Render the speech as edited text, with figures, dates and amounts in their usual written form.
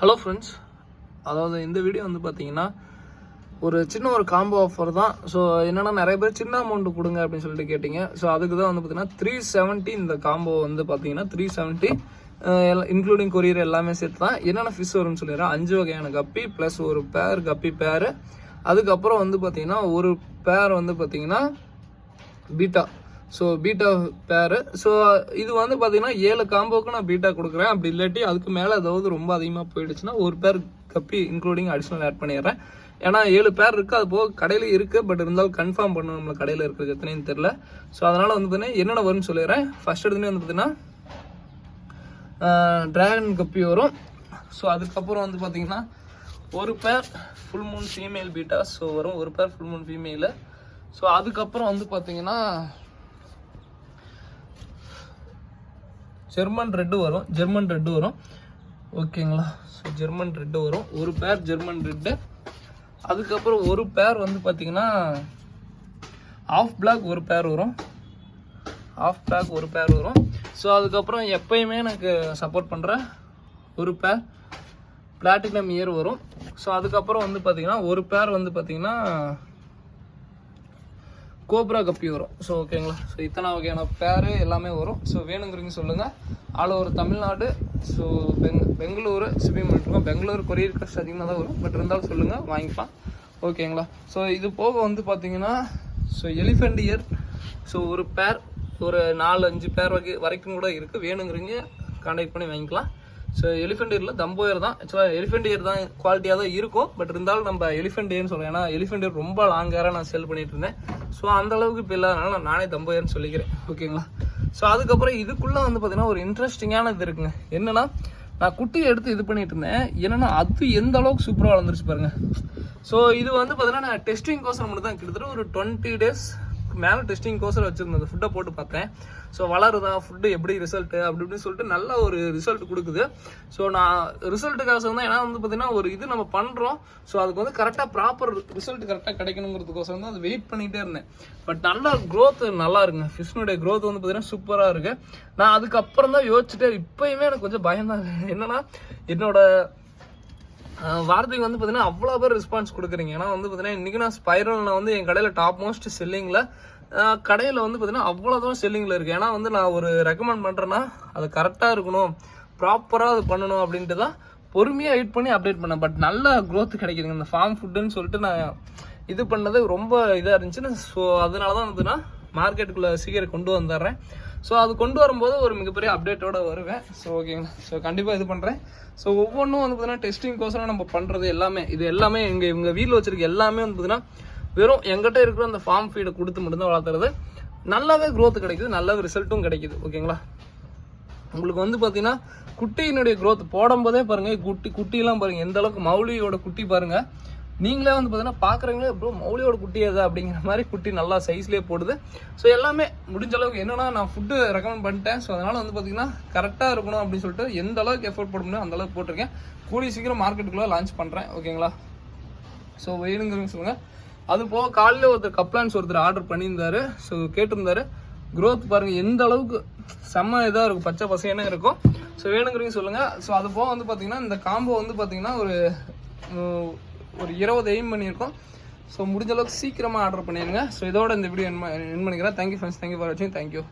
Hello friends, அதாவது இந்த video வந்து பார்த்தீங்கன்னா ஒரு சின்ன ஒரு காம்போ ஆஃபர் தான். ஸோ என்னென்னா நிறைய பேர் சின்ன அமௌண்ட்டு கொடுங்க அப்படின்னு சொல்லிட்டு கேட்டிங்க. ஸோ அதுக்கு தான் வந்து பார்த்தீங்கன்னா 370 இந்த காம்போ வந்து பார்த்தீங்கன்னா 370 இன்க்ளூடிங் கொரியர் எல்லாமே சேர்த்து தான். என்னென்ன ஃபிஷ் வரும்னு சொல்லிடுறேன். 5 வகையான கப்பி ப்ளஸ் ஒரு பேர் கப்பி பேரு. அதுக்கப்புறம் வந்து பார்த்தீங்கன்னா ஒரு பேர் வந்து பார்த்தீங்கன்னா பீட்டா. ஸோ பீட்டா பேரு. ஸோ இது வந்து பார்த்தீங்கன்னா 7 காம்போவுக்கு நான் பீட்டா கொடுக்குறேன். அப்படி இல்லாட்டி அதுக்கு மேலே ஏதாவது ரொம்ப அதிகமாக போயிடுச்சுன்னா ஒரு பேர் கப்பி இன்க்ளூடிங் அடிஷ்னல் ஆட் பண்ணிடுறேன். ஏன்னா 7 பேர் இருக்குது, அது போக கடையில் இருக்குது. பட் இருந்தாலும் கன்ஃபார்ம் பண்ணணும் நம்மளை கடையில் இருக்கிறது எத்தனைன்னு தெரில. ஸோ அதனால் வந்து பார்த்தீங்கன்னா என்னென்ன வரும்னு சொல்லிடுறேன். ஃபர்ஸ்ட் எடுத்துனே வந்து பார்த்தீங்கன்னா ட்ராகன் கப்பி வரும். ஸோ அதுக்கப்புறம் வந்து பார்த்தீங்கன்னா ஒரு பேர் full Moon female beta so வரும். ஒரு பேர் ஃபுல் மூன் ஃபீமேலு. ஸோ அதுக்கப்புறம் வந்து பார்த்தீங்கன்னா ஜெர்மன் ரெட்டு வரும். ஓகேங்களா. ஸோ ஜெர்மன் ரெட்டு வரும். ஒரு பேர் ஜெர்மன் ரெட்டு. அதுக்கப்புறம் ஒரு பேர் வந்து பார்த்தீங்கன்னா ஆஃப் பிளாக் ஒரு பேர் வரும். ஸோ அதுக்கப்புறம் எப்பயுமே எனக்கு சப்போர்ட் பண்ணுற ஒரு பேர் பிளாட்டினம் இயர் வரும். ஸோ அதுக்கப்புறம் வந்து பார்த்தீங்கன்னா ஒரு பேர் வந்து பார்த்தீங்கன்னா கோப்ரா கப்பி வரும். ஸோ ஓகேங்களா. ஸோ இத்தனை வகையான பேரு எல்லாமே வரும். ஸோ வேணுங்கிறீங்க சொல்லுங்கள். All over Tamil Nadu. So Bengaluru shipping பண்ணிட்டுருக்கோம். பெங்களூர் கொரியர் காஸ்ட் அதிகமாக தான் வரும். பட் இருந்தாலும் சொல்லுங்கள், வாங்கிக்கலாம். ஓகேங்களா. ஸோ இது போக வந்து பார்த்தீங்கன்னா ஸோ எலிஃபெண்ட் இயர். ஸோ ஒரு பேர் ஒரு 4-5 பேர் வரைக்கும் கூட இருக்குது. வேணுங்கிறீங்க கான்டாக்ட் பண்ணி வாங்கிக்கலாம். ஸோ எலிஃபெண்ட் இயரில் தம்போ இயர் தான். ஆக்சுவலாக எலிஃபெண்ட் இயர் தான் குவாலிட்டியாக தான் இருக்கும். பட் இருந்தாலும் நம்ம எலிஃபெண்ட் இயர்னு சொல்கிறேன். ஏன்னா எலிஃபெண்ட் இயர் ரொம்ப லாங்காக நான் சேல் பண்ணிட்டு இருந்தேன். ஸோ அந்த அளவுக்கு இப்போ இல்லாதனால நானே தம்போ இயர்னு சொல்லிக்கிறேன். ஓகேங்களா. ஸோ அதுக்கப்புறம் இதுக்குள்ளே வந்து பார்த்தீங்கன்னா ஒரு இன்ட்ரெஸ்டிங்கான இது இருக்குங்க. என்னன்னா நான் குட்டியை எடுத்து இது பண்ணிட்டு இருந்தேன். என்னன்னா அது எந்த அளவுக்கு சூப்பராக வளர்ந்துருச்சு பாருங்க. ஸோ இது வந்து பார்த்தீங்கன்னா நான் டெஸ்டிங் கோசம் மட்டும் தான் கிட்டத்தட்ட ஒரு 20 days மேலே டெஸ்டிங் கோசம் வச்சுருந்தேன். ஃபுட்டை போட்டு பார்த்தேன். ஸோ வளருதா, ஃபுட்டு எப்படி ரிசல்ட்டு அப்படி இப்படின்னு சொல்லிட்டு நல்ல ஒரு ரிசல்ட் கொடுக்குது. ஸோ நான் ரிசல்ட்டுக்காக தான். ஏன்னா வந்து பார்த்தீங்கன்னா ஒரு இது நம்ம பண்ணுறோம். ஸோ அதுக்கு வந்து கரெக்டாக ப்ராப்பர் ரிசல்ட் கரெக்டாக கிடைக்கணுங்கிறதுக்கோசரம் தான் அது வெயிட் பண்ணிகிட்டே இருந்தேன். பட் நல்லா க்ரோத் நல்லா இருக்குங்க. ஃபிஷ்னுடைய க்ரோத் வந்து பார்த்தீங்கன்னா சூப்பராக இருக்குது. நான் அதுக்கப்புறம் தான் யோசிச்சுட்டே இப்போயுமே எனக்கு கொஞ்சம் பயம் தான். என்னன்னா என்னோட வார்த்தைக்கு வந்து பார்த்தீங்கன்னா அவ்வளோ பேர் ரெஸ்பான்ஸ் கொடுக்குறீங்க. ஏன்னா வந்து பார்த்தீங்கன்னா இன்றைக்கி நான் ஸ்பைரல் நான் வந்து என் கடையில் டாப் மோஸ்ட் செல்லிங்கில் கடையில் வந்து பார்த்தீங்கன்னா அவ்வளோதான் செல்லிங்கில் இருக்குது. ஏன்னா வந்து நான் ஒரு ரெக்கமெண்ட் பண்ணுறேன்னா அது கரெக்டாக இருக்கணும், ப்ராப்பராக அது பண்ணணும் அப்படின்ட்டு தான் பொறுமையாக வெயிட் பண்ணி அப்டேட் பண்ணேன். பட் நல்ல க்ரோத் கிடைக்குதுங்க. இந்த ஃபார்ம் ஃபுட்டுன்னு சொல்லிட்டு நான் இது பண்ணது ரொம்ப இதாக இருந்துச்சுன்னு. ஸோ அதனால தான் வந்துன்னா மார்க்கெட்டுக்குள்ளே சீக்கிரம் கொண்டு வந்துடுறேன். ஸோ அது கொண்டு வரும்போது ஒரு மிகப்பெரிய அப்டேட்டோடு வருவேன். ஸோ ஓகேங்களா. ஸோ கண்டிப்பாக இது பண்ணுறேன். ஸோ ஒவ்வொன்றும் வந்து பார்த்தீங்கன்னா டெஸ்டிங்கோசரம் நம்ம பண்ணுறது எல்லாமே இவங்க வீட்டில் வச்சுருக்க எல்லாமே வந்து பார்த்தீங்கன்னா வெறும் எங்கிட்ட இருக்கிற அந்த ஃபார்ம் ஃபீடை கொடுத்து மட்டும்தான் வளர்த்துறது. நல்லாவே க்ரோத் கிடைக்குது, நல்லாவே ரிசல்ட்டும் கிடைக்குது. ஓகேங்களா. உங்களுக்கு வந்து பார்த்தீங்கன்னா குட்டியினுடைய க்ரோத் போடும்போதே பாருங்கள். குட்டியெல்லாம் பாருங்கள் எந்த அளவுக்கு மௌலியோட குட்டி பாருங்கள். நீங்களே வந்து பார்த்தீங்கன்னா பார்க்குறீங்களே ப்ரோ மௌலியோட குட்டி எது அப்படிங்கிற மாதிரி குட்டி நல்லா சைஸ்லேயே போடுது. ஸோ எல்லாமே முடிஞ்ச அளவுக்கு என்னென்னா நான் ஃபுட்டு ரெக்கமெண்ட் பண்ணிட்டேன். ஸோ அதனால் வந்து பார்த்தீங்கன்னா கரெக்டாக இருக்கணும் அப்படின்னு சொல்லிட்டு எந்த அளவுக்கு எஃபோர்ட் போட முடியும் அந்த அளவுக்கு போட்டிருக்கேன். கூடிய சீக்கிரம் மார்க்கெட்டுக்குள்ளே லான்ச் பண்ணுறேன். ஓகேங்களா. ஸோ வேணுங்கிறவங்க சொல்லுங்கள். அது போக காலையில் ஒருத்தர் ஆர்டர் பண்ணியிருந்தாரு. ஸோ கேட்டிருந்தாரு. க்ரோத் பாருங்கள் எந்த அளவுக்கு செம்ம இதாக இருக்கும், பச்சை பசையான இருக்கும். ஸோ வேணுங்கிறவங்க சொல்லுங்கள். ஸோ அது போக வந்து பார்த்தீங்கன்னா இந்த காம்போ வந்து பார்த்தீங்கன்னா ஒரு 20 எய்ம் பண்ணியிருக்கோம். ஸோ முடிஞ்ச அளவுக்கு சீக்கிரமாக ஆர்டர் பண்ணிடுங்க. ஸோ இதோட இந்த வீடியோ என் பண்ணிக்கிறேன். தேங்க்யூ ஃப்ரெண்ட்ஸ், தேங்க்யூ ஃபார் வாட்சிங். தேங்க்யூ.